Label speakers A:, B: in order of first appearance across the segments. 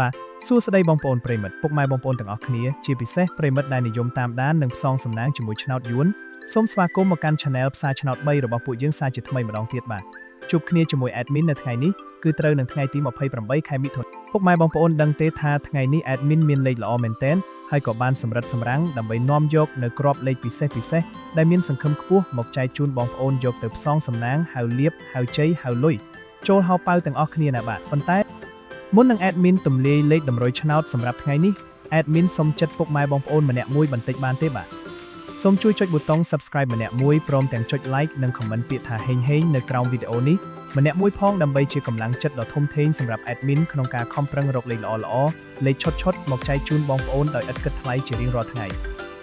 A: បាទសួស្តីបងប្អូនប្រិមិត្តពុកម៉ែបងប្អូនទាំងអស់គ្នាជាពិសេសប្រិមិត្តដែលនិយមតាមដាននិងផ្សងសំណាងជាមួយឆ្នោតយួនសូមស្វាគមន៍មកកាន់ Channel ផ្សាយឆ្នោត3របស់ពួកយើងសាជាថ្មីម្ដងទៀតបាទជួបគ្នាជាមួយ Admin នៅថ្ងៃនេះគឺត្រូវនឹងថ្ងៃទី28ខែមិថុនាពុកម៉ែបងប្អូនដឹងទេថាថ្ងៃនេះ Admin មានលេខល្អមែនទែនហើយក៏បានសម្រិតសម្រាំងដើម្បីនាំយកនៅក្របលេខពិសេសដែលមានសង្ឃឹមខ្ពស់មកចែកជូនបងប្អូនយកទៅផ្សងសំណាងហៅលៀបហៅជ័យហៅលុយចូលហៅប៉ៅទាំងអស់គ្នាណាបាទប៉ុន្តែមុននឹង Admin ទម្លាយលេខតម្រុយឆ្នោតសម្រាប់ថ្ងៃនេះ Admin សូមចិត្តពុកម៉ែបងប្អូនម្នាក់មួយបន្តិចបានទេបាទសូមជួយចុចប៊ូតុង Subscribe ម្នាក់មួយព្រមទាំងចុច Like និង Comment ពាក្យថាហេងនៅក្រោមវីដេអូនេះម្នាក់មួយផងដើម្បីជាកម្លាំងចិត្តដ៏ធំធេងសម្រាប់ Admin ក្នុងការខំប្រឹងរកលេខល្អៗលេខឈុតមកចែកជូនបងប្អូនដោយឥតគិតថ្លៃជារៀងរាល់ថ្ងៃ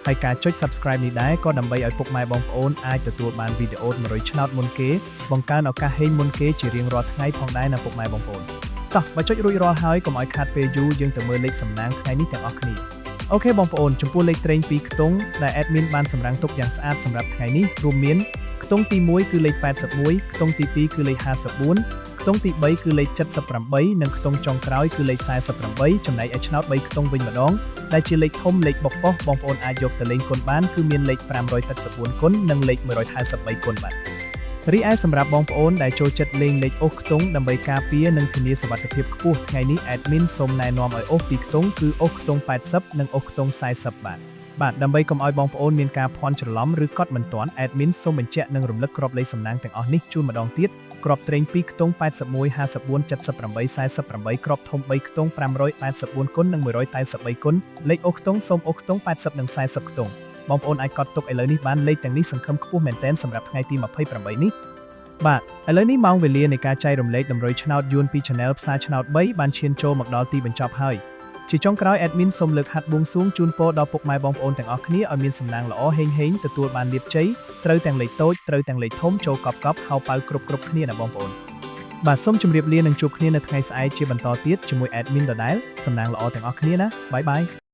A: ហើយការចុច Subscribe នេះដែរក៏ដើម្បីឲ្យពុកម៉ែបងប្អូនអាចទទួលបានវីដេអូ100ឆ្នោតមុនគេបង្កើនឱកាសហេងមុនគេជារៀងរាល់ថ្ងៃផងដែរណាពុកម៉ែបងប្អូនតោះបើចុចរួចរាល់ហើយកុំឲ្យខាតពេលយូរយើងទៅមើលលេខសំណាងថ្ងៃនេះទាំងអស់គ្នាអូខេបងប្អូនចំពោះលេខត្រេង2ខ្ទង់ដែល Admin បានសម្រាំងទុកយ៉ាងស្អាតសម្រាប់ថ្ងៃនេះរួមមានខ្ទង់ទី1គឺលេខ81ខ្ទង់ទី2គឺលេខ54ខ្ទង់ទី3គឺលេខ78និងខ្ទង់ចុងក្រោយគឺលេខ48ចំណែកឯឆ្នោត3ខ្ទង់វិញម្ដងដែលជាលេខធំលេខបុកប៉ុសបងប្អូនអាចយកទៅលេងគុណបានគឺមានលេខ584គុណនិងលេខ153គុណបាទរីឯសម្រាប់បងប្អូនដែលចូលចិត្តលេងលេខអូសខ្ទង់ដើម្បីការពារនិងធានាសុវត្ថិភាពខ្ពស់ថ្ងៃនេះ Admin សូមណែនាំឲ្យអូស2ខ្ទង់គឺអូសខ្ទង់80និងអូសខ្ទង់40បាទដើម្បីកុំឲ្យបងប្អូនមានការភ័ន្តច្រឡំឬកត់មិនទាន់ Admin សូមបញ្ជាក់និងរំលឹកក្របលេខសំណាងទាំងអស់នេះជូនម្ដងទៀតក្របត្រេង2ខ្ទង់81 54 78 48ក្របធំ3ខ្ទង់584គុណនិង183គុណលេខអូសខ្ទង់សូមអូសខ្ទង់80និង40ខ្ទង់បងប្អូនអាចកត់ទុកឥឡូវនេះបានលេខទាំងនេះសង្ឃឹមខ្ពស់មែនទែនសម្រាប់ថ្ងៃទី28នេះបាទឥឡូវនេះម៉ោងវេលានៃការចែករំលែកតម្រុយឆ្នោតយួនពី Channel ផ្សាយឆ្នោត3បានឈានចូលមកដល់ទីបញ្ចប់ហើយជាចុងក្រោយ Admin សូមលើកហាត់បួងសួងជូនពរដល់ពុកម៉ែបងប្អូនទាំងអស់គ្នាឲ្យមានសំណាងល្អហេងទទួលបានលាភជ័យត្រូវទាំងលេខតូចត្រូវទាំងលេខធំចូលកប់ហៅប៉ៅគ្រប់គ្នាណាបងប្អូនបាទសូមជម្រាបលានិងជួបគ្នានៅថ្ងៃស្អែកជាបន្តទៀតជាមួយ Admin ដដែលសំណាងល្អទាំងអស់គ្នាណាបាយ